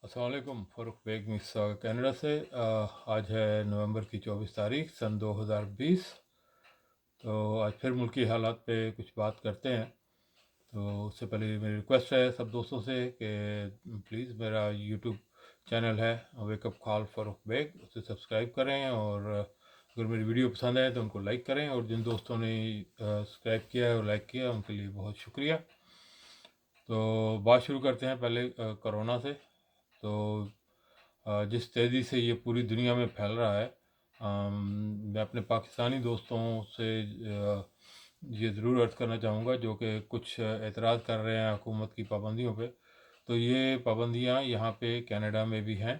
अस्सलाम वालेकुम। Farooq bag मिस्सा Canada से। आज है नवंबर की 24 तारीख सन 2020। तो आज फिर मुल्की हालात पे कुछ बात करते हैं। तो उससे पहले मेरी रिक्वेस्ट है सब दोस्तों से कि प्लीज़ मेरा यूट्यूब चैनल है वेकअप कॉल फ़ारूक बेग, उसे सब्सक्राइब करें, और अगर मेरी वीडियो पसंद आए तो उनको लाइक करें, और जिन दोस्तों ने सब्सक्राइब किया है और लाइक किया उनके लिए बहुत शुक्रिया। तो बात शुरू करते हैं पहले कोरोना से। तो जिस तेज़ी से ये पूरी दुनिया में फैल रहा है, मैं अपने पाकिस्तानी दोस्तों से ये ज़रूर अर्ज़ करना चाहूँगा जो कि कुछ एतराज़ कर रहे हैं हुकूमत की पाबंदियों पे। तो ये पाबंदियाँ यहाँ पे कनाडा में भी हैं,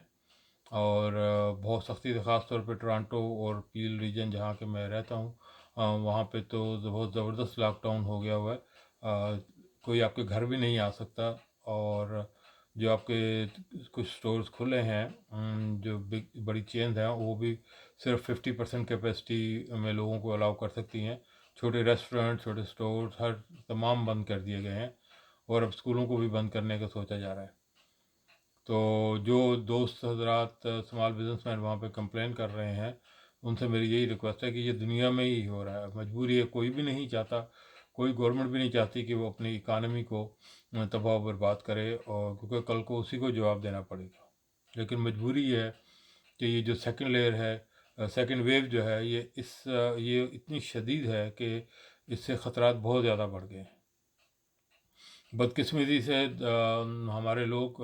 और बहुत सख्ती से, ख़ास तौर पे टोरंटो और पील रीजन जहाँ के मैं रहता हूँ, वहाँ पे तो बहुत ज़बरदस्त लॉकडाउन हो गया हुआ है। कोई आपके घर भी नहीं आ सकता, और जो आपके कुछ स्टोर्स खुले हैं, जो बिग बड़ी चेन्स हैं, वो भी सिर्फ 50% कैपेसिटी में लोगों को अलाउ कर सकती हैं। छोटे रेस्टोरेंट, छोटे स्टोर्स, हर तमाम बंद कर दिए गए हैं, और अब स्कूलों को भी बंद करने का सोचा जा रहा है। तो जो दोस्त हजरात स्मॉल बिजनेसमैन वहाँ पे कंप्लेन कर रहे हैं, उनसे मेरी यही रिक्वेस्ट है कि ये दुनिया में ही हो रहा है, मजबूरी है, कोई भी नहीं चाहता, कोई गवर्नमेंट भी नहीं चाहती कि वो अपनी इकानमी को तबाह व बर्बाद करे, और क्योंकि कल को उसी को जवाब देना पड़ेगा। लेकिन मजबूरी है कि ये जो सेकंड लेयर है, सेकंड वेव जो है, ये इतनी शदीद है कि इससे ख़तरात बहुत ज़्यादा बढ़ गए हैं। बदकिस्मती से हमारे लोग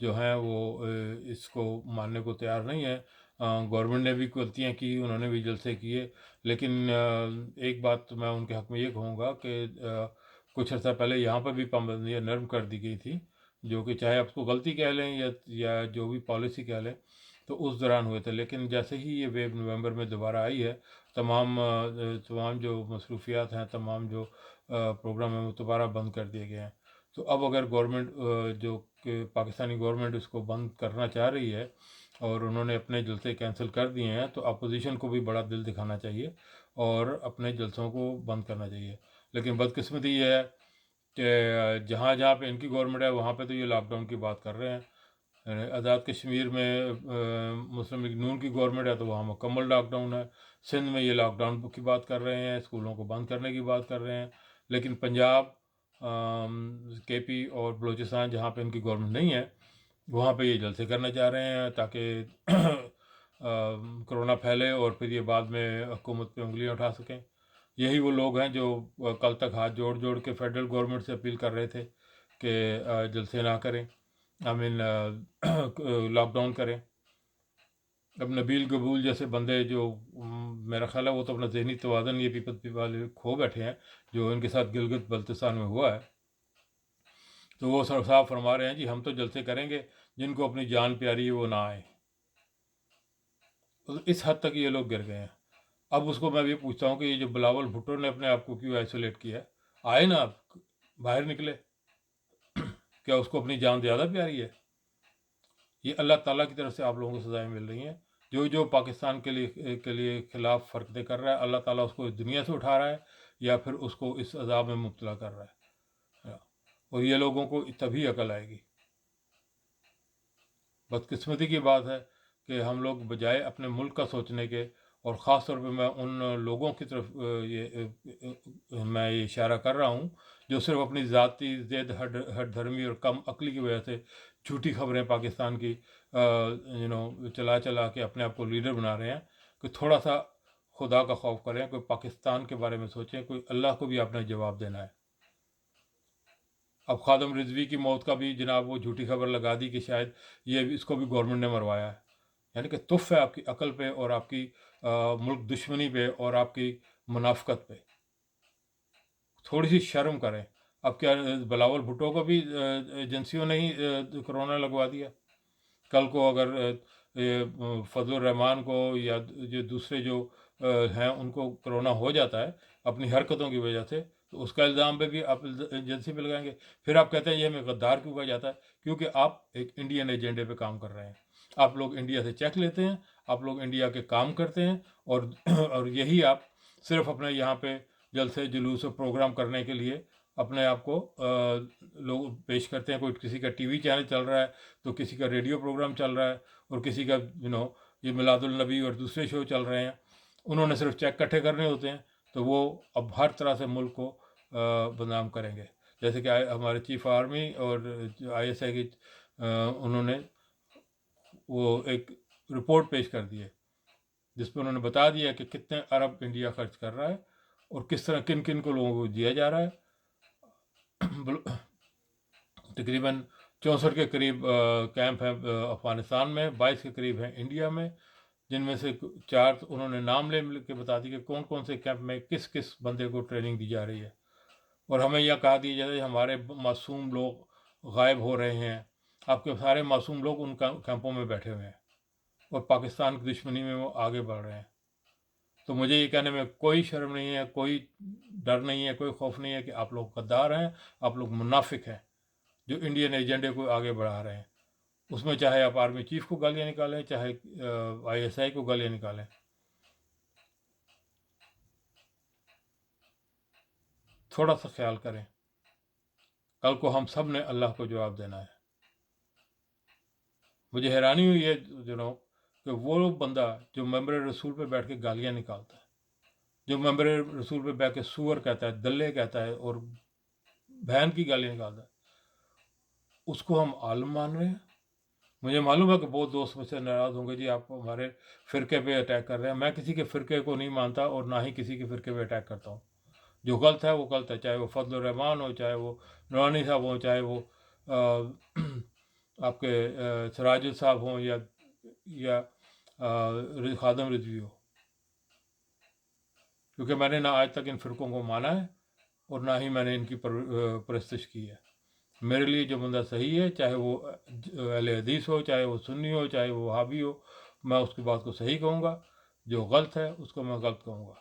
जो हैं वो इसको मानने को तैयार नहीं है। गवर्नमेंट ने भी गलतियाँ की, उन्होंने भी जलसे किए, लेकिन एक बात तो मैं उनके हक़ में ये कहूँगा कि कुछ अर्सा पहले यहाँ पर भी पाबंदियाँ नरम कर दी गई थी, जो कि चाहे आप उसको गलती कह लें या जो भी पॉलिसी कह लें, तो उस दौरान हुए थे। लेकिन जैसे ही ये वेव नवंबर में दोबारा आई है, तमाम जो मसरूफियात हैं, तमाम जो प्रोग्राम हैं, वो दोबारा बंद कर दिए गए हैं। तो अब अगर गवर्नमेंट जो कि पाकिस्तानी गवर्नमेंट इसको बंद करना चाह रही है, और उन्होंने अपने जलसे कैंसिल कर दिए हैं, तो अपोजिशन को भी बड़ा दिल दिखाना चाहिए और अपने जलसों को बंद करना चाहिए। लेकिन बदकिस्मती ये है कि जहाँ जहाँ पे इनकी गवर्नमेंट है, वहाँ पे तो ये लॉकडाउन की बात कर रहे हैं। आज़ाद कश्मीर में मुस्लिम लीग नून की गवर्नमेंट है, तो वहाँ मुकम्मल लॉकडाउन है। सिंध में ये लॉकडाउन की बात कर रहे हैं, स्कूलों को बंद करने की बात कर रहे हैं। लेकिन पंजाब, केपी और बलूचिस्तान, जहाँ पे इनकी गवर्नमेंट नहीं है, वहाँ पे ये जलसे करना चाह रहे हैं ताकि कोरोना फैले और फिर ये बाद में हुकूमत पे उंगलियां उठा सकें। यही वो लोग हैं जो कल तक हाथ जोड़ जोड़ के फेडरल गवर्नमेंट से अपील कर रहे थे कि जलसे ना करें, आई मीन लॉकडाउन करें। अब नबील कबूल जैसे बंदे जो मेरा ख्याल है वो तो अपना ज़हनी तवाज़न ये विपत वाले खो बैठे हैं, जो इनके साथ गिलगित बल्तिस्तान में हुआ है। तो वो साफ फरमा रहे हैं जी हम तो जलसे करेंगे, जिनको अपनी जान प्यारी है वो ना आए। तो इस हद तक ये लोग गिर गए हैं। अब उसको मैं ये पूछता हूँ कि ये जो बिलावल भुट्टो ने अपने आप को क्यों आइसोलेट किया है? आए ना आप, बाहर निकले। क्या उसको अपनी जान ज़्यादा प्यारी है? ये अल्लाह ताला की तरफ से आप लोगों को सज़ाएं मिल रही हैं। जो जो पाकिस्तान के लिए ख़िलाफ़ हरकतें कर रहा है, अल्लाह ताला उसको इस दुनिया से उठा रहा है, या फिर उसको इस अज़ाब में मुब्तला कर रहा है। और ये लोगों को तभी अकल आएगी। बदकिस्मती की बात है कि हम लोग बजाय अपने मुल्क का सोचने के, और ख़ास तौर पे मैं उन लोगों की तरफ मैं ये इशारा कर रहा हूँ जो सिर्फ अपनी ज़ाती ज़ेद, हट धर्मी और कम अक्ली की वजह से झूठी खबरें पाकिस्तान की चला चला के अपने आप को लीडर बना रहे हैं, कि थोड़ा सा खुदा का खौफ करें, कोई पाकिस्तान के बारे में सोचें, कोई अल्लाह को भी आपने जवाब देना है। अब खादम रिजवी की मौत का भी जनाब वो झूठी खबर लगा दी कि शायद इसको भी गवर्नमेंट ने मरवाया है। यानी कि तुफ़ है आपकी अकल पे, और आपकी मुल्क दुश्मनी पे, और आपकी मुनाफ़कत पे। थोड़ी सी शर्म करें। अब क्या बिलावल भुट्टो को भी एजेंसियों ने ही कोरोना लगवा दिया? कल को अगर फजल रहमान को या जो दूसरे जो हैं उनको कोरोना हो जाता है अपनी हरकतों की वजह से, तो उसका इल्ज़ाम पे भी आप एजेंसी पे लगाएंगे। फिर आप कहते हैं ये हमें गद्दार क्यों कहा जाता है? क्योंकि आप एक इंडियन एजेंडे पे काम कर रहे हैं। आप लोग इंडिया से चेक लेते हैं, आप लोग इंडिया के काम करते हैं, और और यही आप सिर्फ अपने यहाँ पे जलसे जुलूस और प्रोग्राम करने के लिए اپنے آپ کو لوگ پیش کرتے ہیں. کوئی کسی کا ٹی وی چینل چل رہا ہے تو کسی کا ریڈیو پروگرام چل رہا ہے اور کسی کا یہ میلاد النبی اور دوسرے شو چل رہے ہیں. انہوں نے صرف چیک اکٹھے کرنے ہوتے ہیں تو وہ اب ہر طرح سے ملک کو بدنام کریں گے. جیسے کہ ہمارے چیف آرمی اور ISI کی انہوں نے وہ ایک رپورٹ پیش کر دی ہے جس پہ انہوں نے بتا دیا کہ کتنے ارب انڈیا خرچ کر رہا ہے اور کس طرح کن کن کو لوگوں کو دیا جا رہا ہے. تقریباً 64 کے قریب کیمپ ہیں افغانستان میں، 22 کے قریب ہیں انڈیا میں، جن میں سے 4 انہوں نے نام لے کے بتا دی کہ کون کون سے کیمپ میں کس کس بندے کو ٹریننگ دی جا رہی ہے. اور ہمیں یہ کہا دیا جاتا ہے ہمارے معصوم لوگ غائب ہو رہے ہیں. آپ کے سارے معصوم لوگ ان کیمپوں میں بیٹھے ہوئے ہیں اور پاکستان کی دشمنی میں وہ آگے بڑھ رہے ہیں. تو مجھے یہ کہنے میں کوئی شرم نہیں ہے، کوئی ڈر نہیں ہے، کوئی خوف نہیں ہے کہ آپ لوگ غدار ہیں، آپ لوگ منافق ہیں جو انڈین ایجنڈے کو آگے بڑھا رہے ہیں. اس میں چاہے آپ آرمی چیف کو گالیاں نکالیں، چاہے ISI کو گالیاں نکالیں. تھوڑا سا خیال کریں، کل کو ہم سب نے اللہ کو جواب دینا ہے. مجھے حیرانی ہوئی ہے کہ وہ بندہ جو ممبر رسول پہ بیٹھ کے گالیاں نکالتا ہے، جو ممبر رسول پہ بیٹھ کے سور کہتا ہے، دلے کہتا ہے اور بہن کی گالیاں نکالتا ہے، اس کو ہم عالم مان رہے ہیں. مجھے معلوم ہے کہ بہت دوست مجھ سے ناراض ہوں گے، جی آپ ہمارے فرقے پہ اٹیک کر رہے ہیں. میں کسی کے فرقے کو نہیں مانتا اور نہ ہی کسی کے فرقے پہ اٹیک کرتا ہوں. جو غلط ہے وہ غلط ہے، چاہے وہ فضل الرحمان ہو، چاہے وہ نورانی صاحب ہوں، چاہے وہ آپ کے سراج صاحب ہوں یا خادم رضوی ہو. کیونکہ میں نے نہ آج تک ان فرقوں کو مانا ہے اور نہ ہی میں نے ان کی پرستش کی ہے. میرے لیے جو بندہ صحیح ہے، چاہے وہ اہل حدیث ہو، چاہے وہ سنی ہو، چاہے وہ وہابی ہو، میں اس کی بات کو صحیح کہوں گا. جو غلط ہے اس کو میں غلط کہوں گا.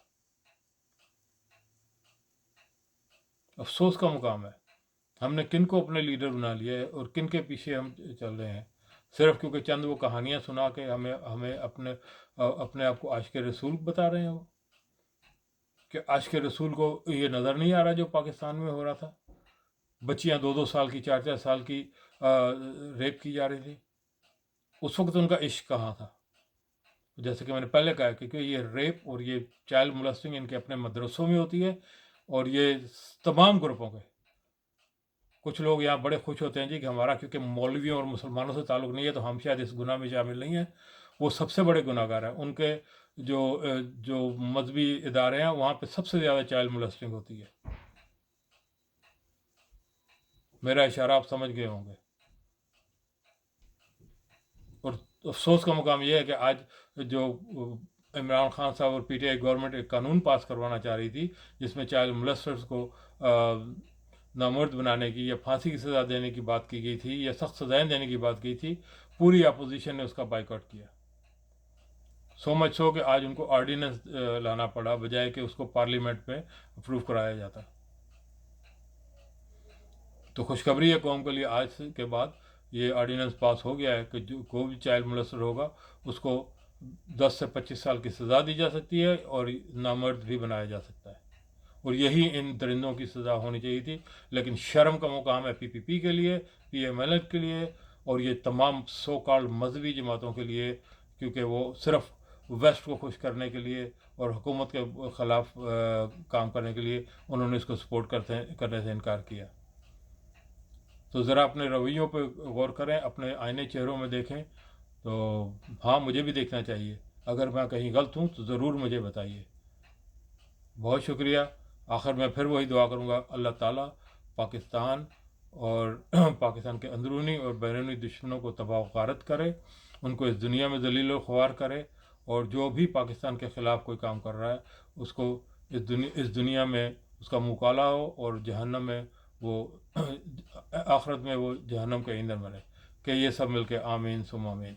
افسوس کا مقام ہے ہم نے کن کو اپنے لیڈر بنا لیا ہے اور کن کے پیچھے ہم چل رہے ہیں، صرف کیونکہ چند وہ کہانیاں سنا کے ہمیں اپنے آپ کو عاشق رسول بتا رہے ہیں. وہ کہ عاشق رسول کو یہ نظر نہیں آ رہا جو پاکستان میں ہو رہا تھا. بچیاں 2-2 سال کی، 4-4 سال کی ریپ کی جا رہی تھی. اس وقت ان کا عشق کہاں تھا؟ جیسے کہ میں نے پہلے کہا کہ یہ ریپ اور یہ چائلڈ مولسٹنگ ان کے اپنے مدرسوں میں ہوتی ہے اور یہ تمام گروپوں کے. کچھ لوگ یہاں بڑے خوش ہوتے ہیں جی کہ ہمارا کیونکہ مولویوں اور مسلمانوں سے تعلق نہیں ہے تو ہم شاید اس گناہ میں شامل نہیں ہیں. وہ سب سے بڑے گناہ گار ہیں. ان کے جو مذہبی ادارے ہیں وہاں پہ سب سے زیادہ چائلڈ مولسٹنگ ہوتی ہے. میرا اشارہ آپ سمجھ گئے ہوں گے. اور افسوس کا مقام یہ ہے کہ آج جو عمران خان صاحب اور PTI گورنمنٹ ایک قانون پاس کروانا چاہ رہی تھی جس میں چائلڈ مولسٹرز کو نامرد بنانے کی یا پھانسی کی سزا دینے کی بات کی گئی تھی یا سخت سزائیں دینے کی بات کی تھی، پوری اپوزیشن نے اس کا بائیکاٹ کیا. سو مچ سو کہ آج ان کو آرڈیننس لانا پڑا بجائے کہ اس کو پارلیمنٹ میں اپروو کرایا جاتا. تو خوشخبری ہے قوم کے لیے، آج کے بعد یہ آرڈیننس پاس ہو گیا ہے کہ جو کوئی بھی چائلڈ مولسٹر ہوگا اس کو 10 سے 25 سال کی سزا دی جا سکتی ہے اور نامرد بھی بنایا جا سکتا ہے. اور یہی ان درندوں کی سزا ہونی چاہیے تھی. لیکن شرم کا مقام ہے PPP کے لیے، PML کے لیے اور یہ تمام سو کالڈ مذہبی جماعتوں کے لیے، کیونکہ وہ صرف ویسٹ کو خوش کرنے کے لیے اور حکومت کے خلاف کام کرنے کے لیے انہوں نے اس کو سپورٹ کرنے سے انکار کیا. تو ذرا اپنے رویوں پہ غور کریں، اپنے آئینے چہروں میں دیکھیں. تو ہاں مجھے بھی دیکھنا چاہیے، اگر میں کہیں غلط ہوں تو ضرور مجھے بتائیے. بہت شکریہ. آخر میں پھر وہی دعا کروں گا، اللہ تعالیٰ پاکستان اور پاکستان کے اندرونی اور بیرونی دشمنوں کو تباہ و غارت کرے، ان کو اس دنیا میں ذلیل و خوار کرے، اور جو بھی پاکستان کے خلاف کوئی کام کر رہا ہے اس کو اس دنیا میں اس کا منہ کالا ہو اور جہنم میں وہ آخرت میں وہ جہنم کا ایندھن بنے. کہ یہ سب مل کے آمین ثم آمین.